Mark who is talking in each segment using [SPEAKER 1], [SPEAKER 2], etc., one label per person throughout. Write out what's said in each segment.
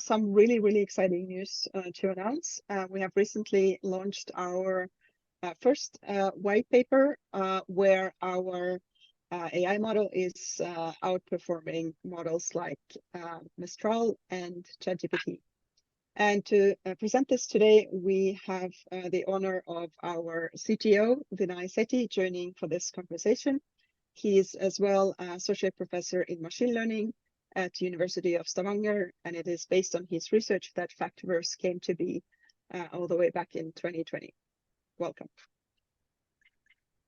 [SPEAKER 1] some really exciting news to announce. We have recently launched our first white paper where our AI model is outperforming models like Mistral and ChatGPT. And to present this today, we have the honor of our CTO, Vinay Sethi, joining for this conversation. He is as well associate professor in machine learning at University of Stavanger, and it is based on his research that Factiverse came to be all the way back in 2020. Welcome.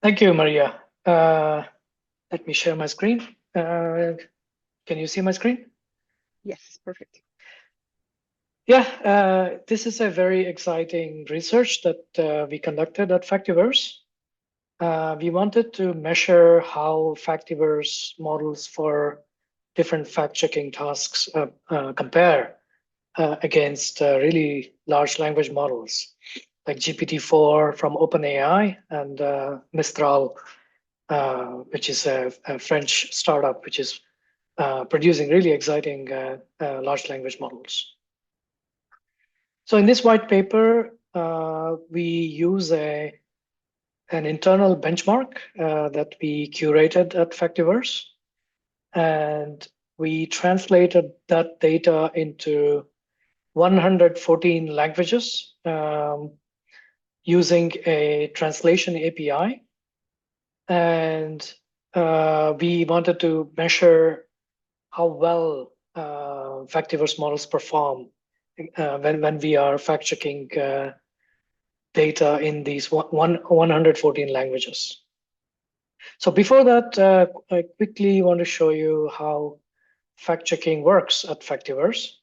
[SPEAKER 2] Thank you, Maria. Let me share my screen. Can you see my screen?
[SPEAKER 1] Yes, perfect.
[SPEAKER 2] Yeah, this is a very exciting research that we conducted at Factiverse. We wanted to measure how Factiverse models for different fact-checking tasks compare against really large language models like GPT-4 from OpenAI and Mistral, which is a French startup which is producing really exciting large language models. So in this white paper, we use an internal benchmark that we curated at Factiverse, and we translated that data into 114 languages using a translation API. And we wanted to measure how well Factiverse models perform when we are fact-checking data in these 114 languages. So before that, I quickly want to show you how fact-checking works at Factiverse.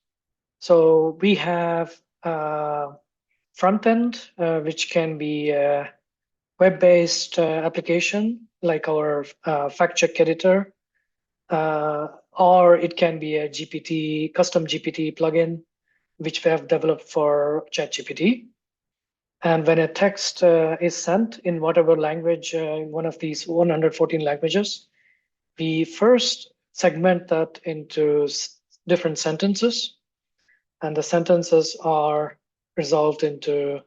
[SPEAKER 2] So we have a front end, which can be a web-based application like our fact-check editor, or it can be a custom GPT plugin, which we have developed for ChatGPT. And when a text is sent in whatever language, one of these 114 languages, we first segment that into different sentences, and the sentences are resolved into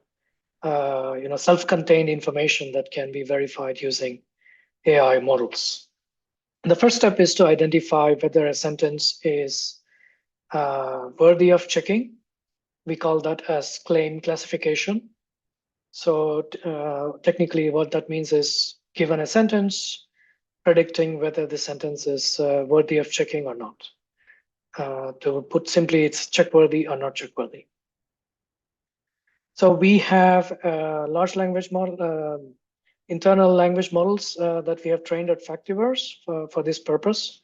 [SPEAKER 2] self-contained information that can be verified using AI models. And the first step is to identify whether a sentence is worthy of checking. We call that as claim classification. So technically what that means is, given a sentence, predicting whether the sentence is worthy of checking or not. To put simply, it's checkworthy or not checkworthy. So we have large language model, internal language models that we have trained at Factiverse for this purpose.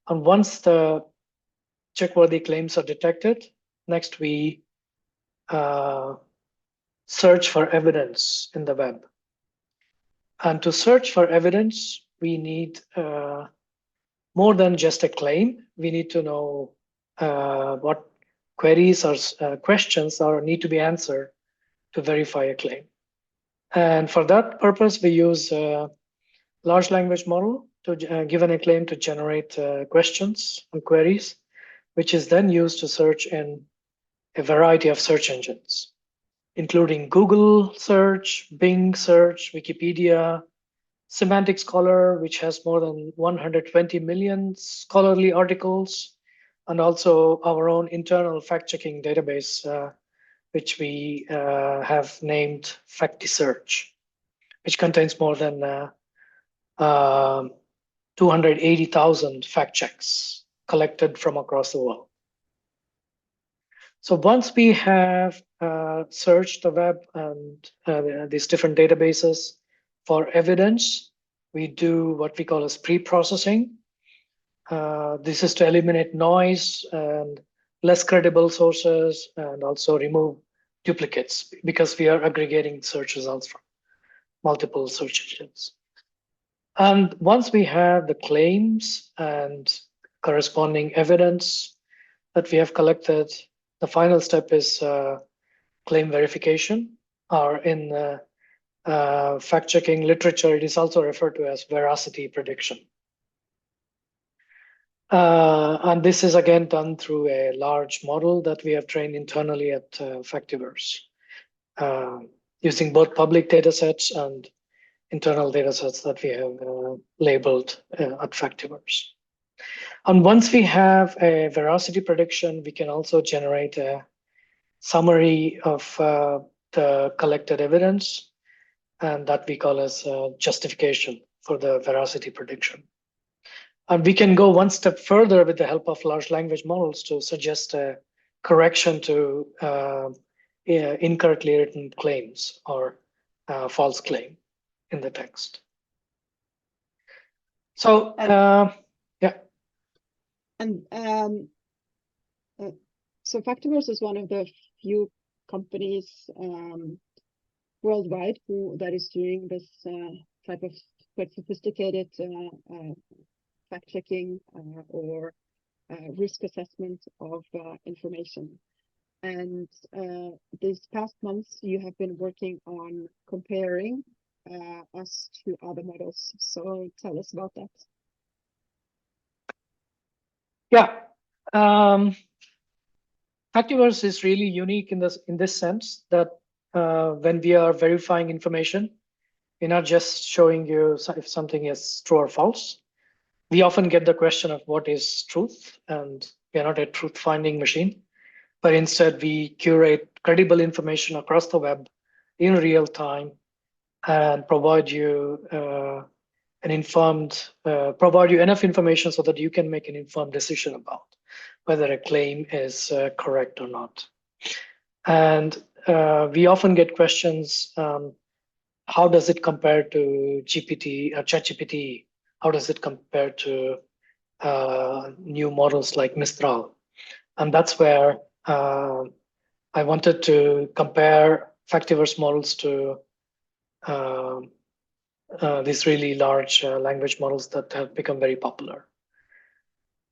[SPEAKER 2] And once the checkworthy claims are detected, next we search for evidence in the web. And to search for evidence, we need more than just a claim. We need to know what queries or questions need to be answered to verify a claim. And for that purpose, we use a large language model to given a claim to generate questions and queries, which is then used to search in a variety of search engines, including Google search, Bing search, Wikipedia, Semantic Scholar, which has more than 120 million scholarly articles, and also our own internal fact-checking database, which we have named FactiSearch, which contains more than 280,000 fact checks collected from across the world. So once we have searched the web and these different databases for evidence, we do what we call as pre-processing. This is to eliminate noise and less credible sources, and also remove duplicates, because we are aggregating search results from multiple search engines. And once we have the claims and corresponding evidence that we have collected, the final step is claim verification, or in fact-checking literature, it is also referred to as veracity prediction. And this is again done through a large model that we have trained internally at Factiverse, using both public data sets and internal data sets that we have labeled at Factiverse. And once we have a veracity prediction, we can also generate a summary of the collected evidence, and that we call as justification for the veracity prediction. And we can go one step further with the help of large language models to suggest a correction to incorrectly written claims or false claim in the text. So, yeah.
[SPEAKER 1] And so Factiverse is one of the few companies worldwide that is doing this type of quite sophisticated fact checking or risk assessment of information. And these past months, you have been working on comparing us to other models. So tell us about that.
[SPEAKER 2] Yeah. Factiverse is really unique in this sense that when we are verifying information, we're not just showing you if something is true or false. We often get the question of what is truth, and we are not a truth-finding machine, but instead we curate credible information across the web in real time and provide you provide you enough information so that you can make an informed decision about whether a claim is correct or not. And we often get questions, how does it compare to ChatGPT? How does it compare to new models like Mistral? And that's where I wanted to compare Factiverse models to these really large language models that have become very popular.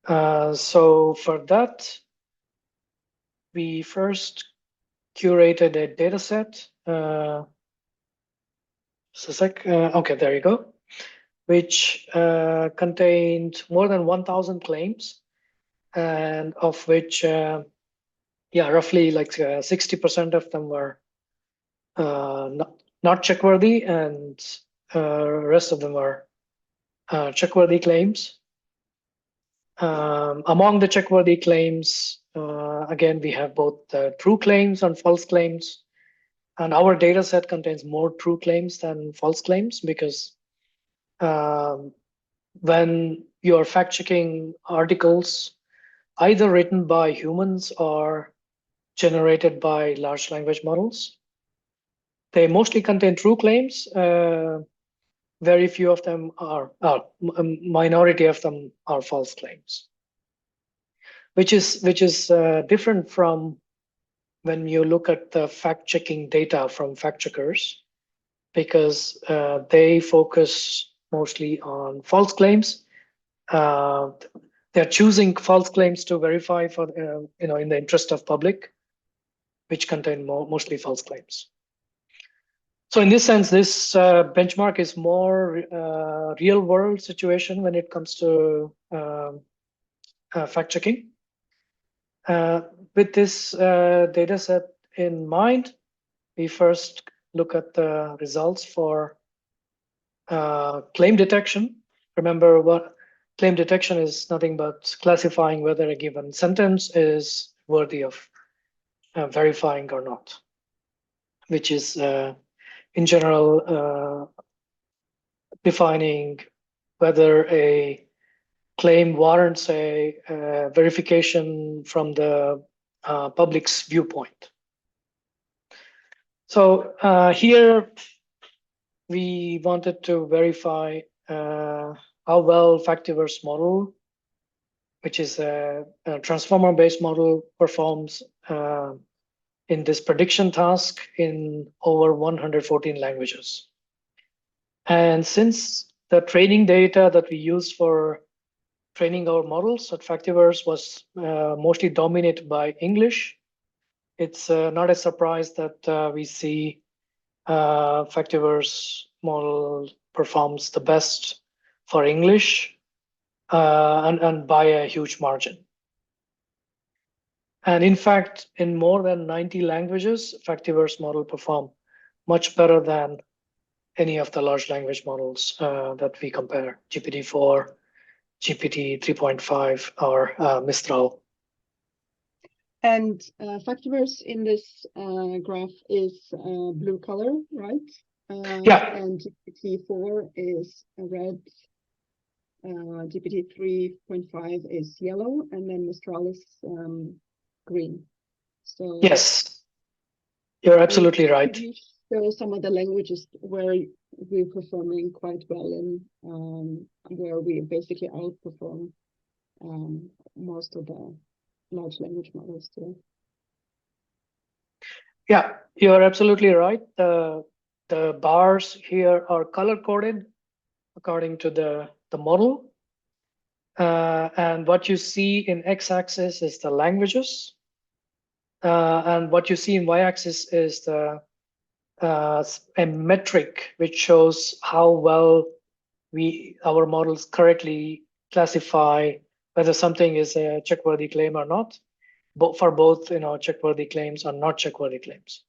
[SPEAKER 2] So for that, we first curated a data set. Just a sec. Okay, there you go. Which contained more than 1,000 claims, and of which, yeah, roughly like 60% of them were not checkworthy, and rest of them were checkworthy claims. Among the checkworthy claims, again, we have both true claims and false claims. And our data set contains more true claims than false claims because when you're fact checking articles, either written by humans or generated by large language models, they mostly contain true claims. Very few of them are, a minority of them are false claims, which is different from when you look at the fact checking data from fact checkers, because they focus mostly on false claims. They're choosing false claims to verify for in the interest of public, which contain mostly false claims. So in this sense, this benchmark is more real world situation when it comes to fact checking. With this data set in mind, we first look at the results for claim detection. Remember, what claim detection is nothing but classifying whether a given sentence is worthy of verifying or not, which is in general defining whether a claim warrants a verification from the public's viewpoint. So here we wanted to verify how well Factiverse model, which is a transformer-based model, performs in this prediction task in over 114 languages. And since the training data that we used for training our models at Factiverse was mostly dominated by English, it's not a surprise that we see Factiverse model performs the best for English. and by a huge margin. And in fact, in more than 90 languages, Factiverse model perform much better than any of the large language models that we compare, GPT-4, GPT 3.5, or Mistral.
[SPEAKER 1] And Factiverse in this graph is blue color, right?
[SPEAKER 2] Yeah.
[SPEAKER 1] And GPT-4 is red. GPT 3.5 is yellow, and then Mistral is green. So
[SPEAKER 2] yes, you're absolutely right.
[SPEAKER 1] Could you show some of the languages where we're performing quite well in, where we basically outperform most of the large language models today?
[SPEAKER 2] Yeah, you're absolutely right. The bars here are color coded according to the model. And what you see in x-axis is the languages. And what you see in y-axis is a metric which shows how well our models correctly classify whether something is a check-worthy claim or not, for both check-worthy claims or not check-worthy claims.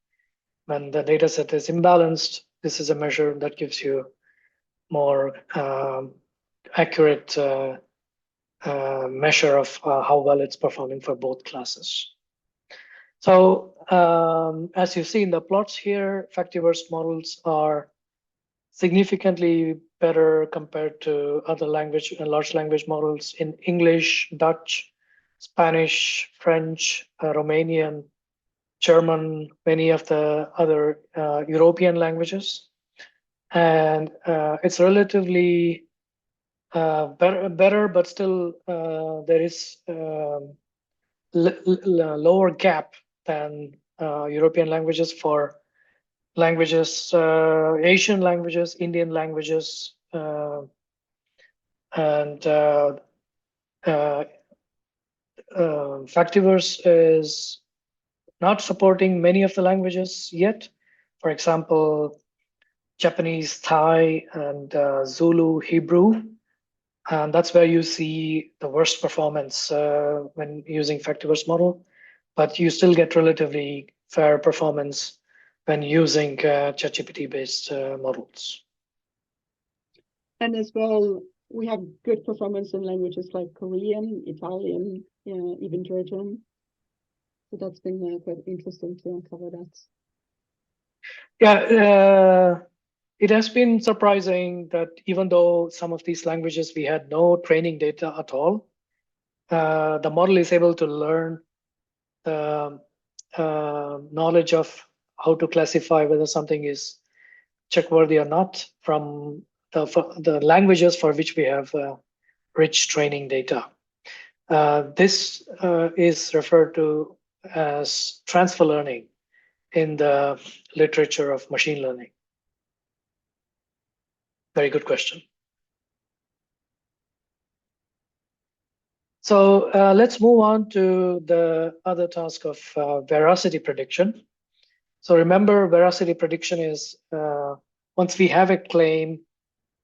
[SPEAKER 2] When the data set is imbalanced, this is a measure that gives you more accurate measure of how well it's performing for both classes. So as you see in the plots here, Factiverse models are significantly better compared to other large language models in English, Dutch, Spanish, French, Romanian, German, many of the other European languages. And it's relatively better, but still there is lower gap than European languages for languages, Asian languages, Indian languages, and Factiverse is not supporting many of the languages yet. For example, Japanese, Thai, and Zulu, Hebrew. And that's where you see the worst performance when using Factiverse model, but you still get relatively fair performance when using ChatGPT-based models.
[SPEAKER 1] And as well, we have good performance in languages like Korean, Italian, even Georgian. So that's been quite interesting to uncover that.
[SPEAKER 2] Yeah, it has been surprising that even though some of these languages we had no training data at all, the model is able to learn the knowledge of how to classify whether something is check-worthy or not from the languages for which we have rich training data. This is referred to as transfer learning in the literature of machine learning. Very good question. So let's move on to the other task of veracity prediction. So remember, veracity prediction is once we have a claim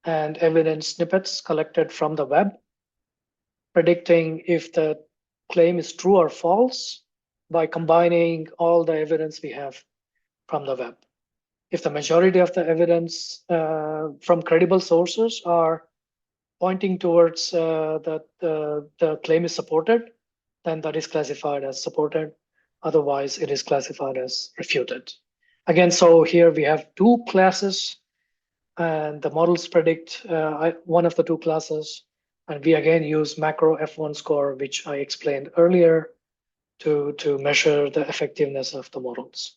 [SPEAKER 2] and evidence snippets collected from the web, predicting if the claim is true or false by combining all the evidence we have from the web. If the majority of the evidence from credible sources are pointing towards that the claim is supported, then that is classified as supported. Otherwise, it is classified as refuted. Again, so here we have two classes, and the models predict one of the two classes. And we again use macro F1 score, which I explained earlier, to measure the effectiveness of the models.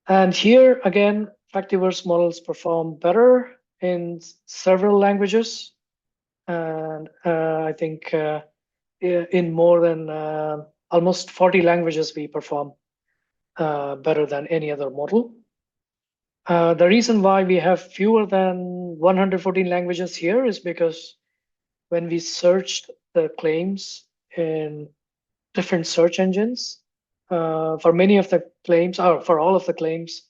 [SPEAKER 2] And here again, Factiverse models perform better in several languages. And I think in more than almost 40 languages, we perform better than any other model. The reason why we have fewer than 114 languages here is because when we searched the claims in different search engines, for many of the claims, or for all of the claims,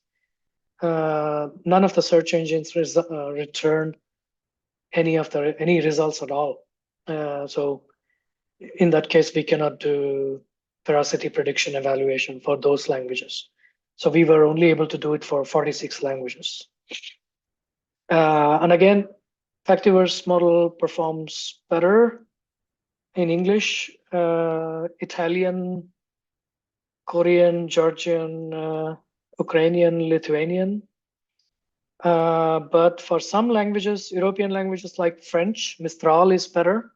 [SPEAKER 2] none of the search engines returned any results at all. So in that case, we cannot do veracity prediction evaluation for those languages. So we were only able to do it for 46 languages. And again, Factiverse model performs better in English, Italian, Korean, Georgian, Ukrainian, Lithuanian. But for some languages, European languages like French, Mistral is better.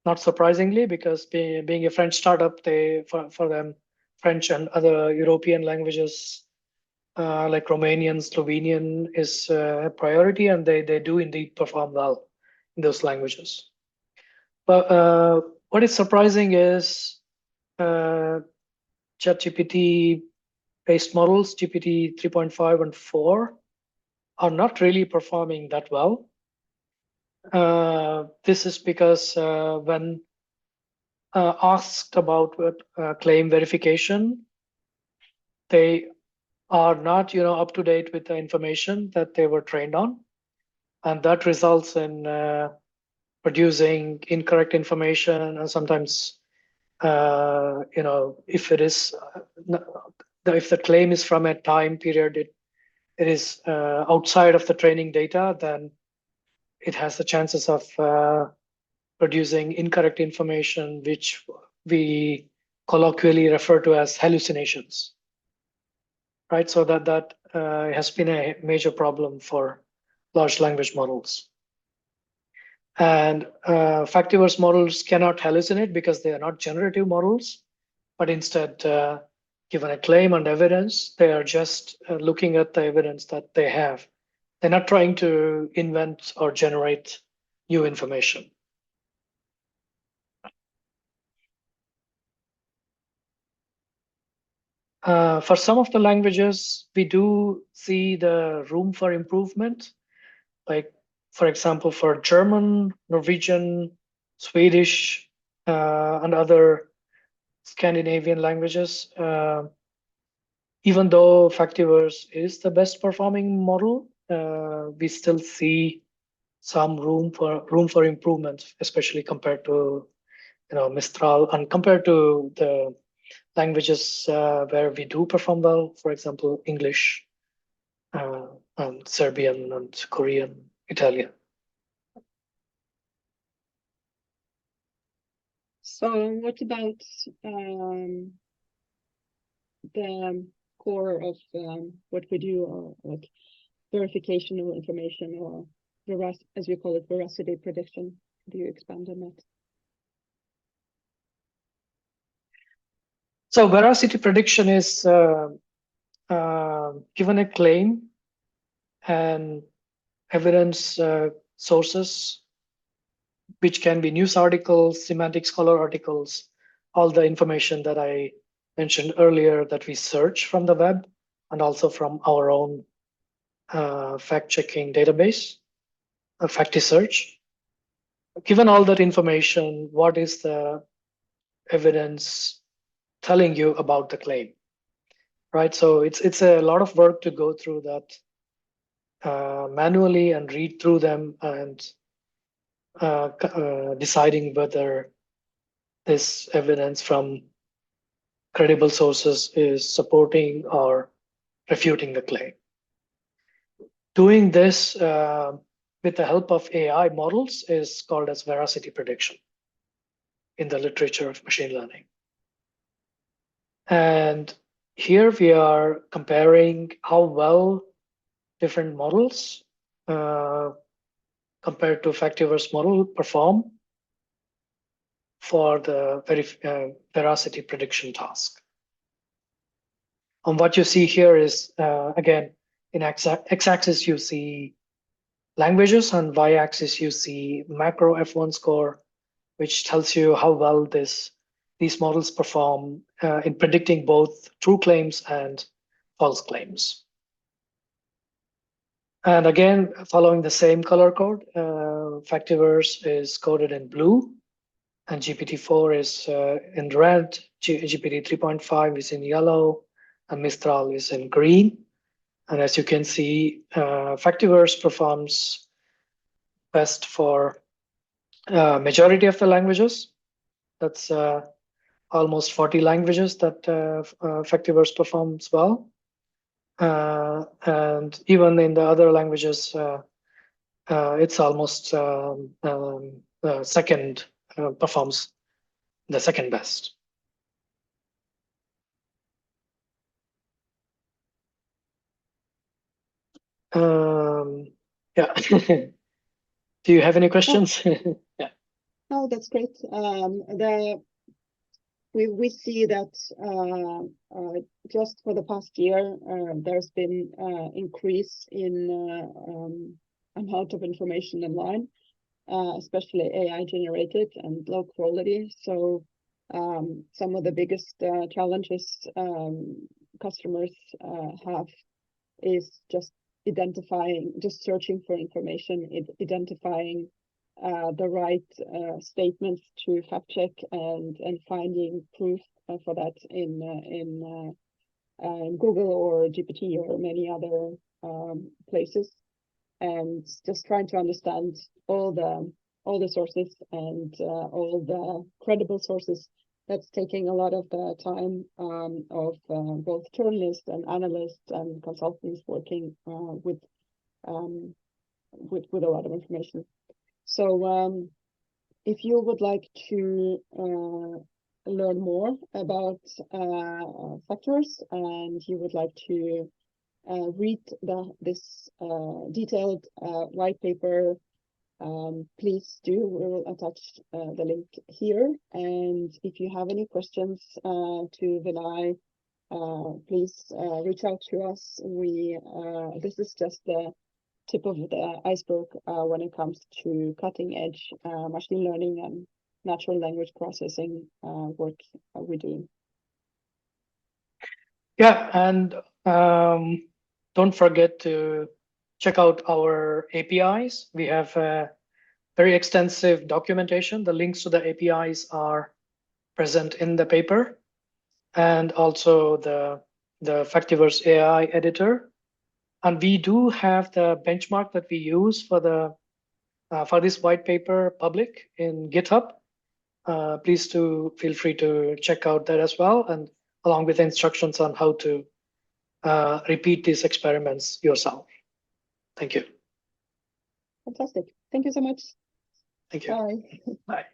[SPEAKER 2] Not surprisingly, because being a French startup, for them, French and other European languages like Romanian, Slovenian is a priority, and they do indeed perform well in those languages. But what is surprising is ChatGPT based models, GPT 3.5 and 4, are not really performing that well. This is because when asked about claim verification, they are not, up to date with the information that they were trained on, and that results in producing incorrect information. And sometimes, if it is, if the claim is from a time period, it is outside of the training data, then it has the chances of producing incorrect information, which we colloquially refer to as hallucinations. Right, so that has been a major problem for large language models. And Factiverse models cannot hallucinate because they are not generative models, but instead, given a claim and evidence, they are just looking at the evidence that they have. They're not trying to invent or generate new information. For some of the languages, we do see the room for improvement. Like, for example, for German, Norwegian, Swedish, and other Scandinavian languages, even though Factiverse is the best performing model, we still see some room for improvement, especially compared to Mistral, and compared to the languages where we do perform well, for example, English, and Serbian and Korean, Italian.
[SPEAKER 1] So what about the core of what we do, or like verification of information, or as we call it, veracity prediction? Do you expand on that?
[SPEAKER 2] So veracity prediction is given a claim and evidence sources, which can be news articles, semantic scholar articles, all the information that I mentioned earlier that we search from the web, and also from our own fact-checking database, Factisearch. Given all that information, what is the evidence telling you about the claim? Right, so it's a lot of work to go through that manually and read through them and deciding whether this evidence from credible sources is supporting or refuting the claim. Doing this with the help of AI models is called as veracity prediction in the literature of machine learning. And here we are comparing how well different models compared to Factiverse model perform for the veracity prediction task. And what you see here is, again, in x-axis you see languages, and y-axis you see macro F1 score, which tells you how well these models perform in predicting both true claims and false claims. And again, following the same color code, Factiverse is coded in blue, and GPT-4 is in red, GPT 3.5 is in yellow, and Mistral is in green. And as you can see, Factiverse performs best for majority of the languages. That's almost 40 languages that Factiverse performs well. And even in the other languages, it's almost second, performs the second best. Yeah. Do you have any questions? Yeah.
[SPEAKER 1] Oh, that's great. We see that just for the past year, there's been increase in amount of information online, especially AI generated and low quality. So some of the biggest challenges customers have is just searching for information, identifying the right statements to fact check and finding proof for that in Google or GPT or many other places, and just trying to understand all the sources and all the credible sources. That's taking a lot of the time of both journalists and analysts and consultants working with a lot of information. So if you would like to learn more about Factiverse and you would like to read this detailed white paper, please do. We will attach the link here. And if you have any questions to Vinay, please reach out to us. This is just the tip of the iceberg when it comes to cutting edge machine learning and natural language processing work we're doing.
[SPEAKER 2] Yeah, and don't forget to check out our APIs. We have very extensive documentation. The links to the APIs are present in the paper, and also the Factiverse AI editor. And we do have the benchmark that we use for this white paper public in GitHub. Please do feel free to check out that as well, and along with instructions on how to repeat these experiments yourself. Thank you.
[SPEAKER 1] Fantastic. Thank you so much.
[SPEAKER 2] Thank you.
[SPEAKER 1] Bye.
[SPEAKER 2] Bye.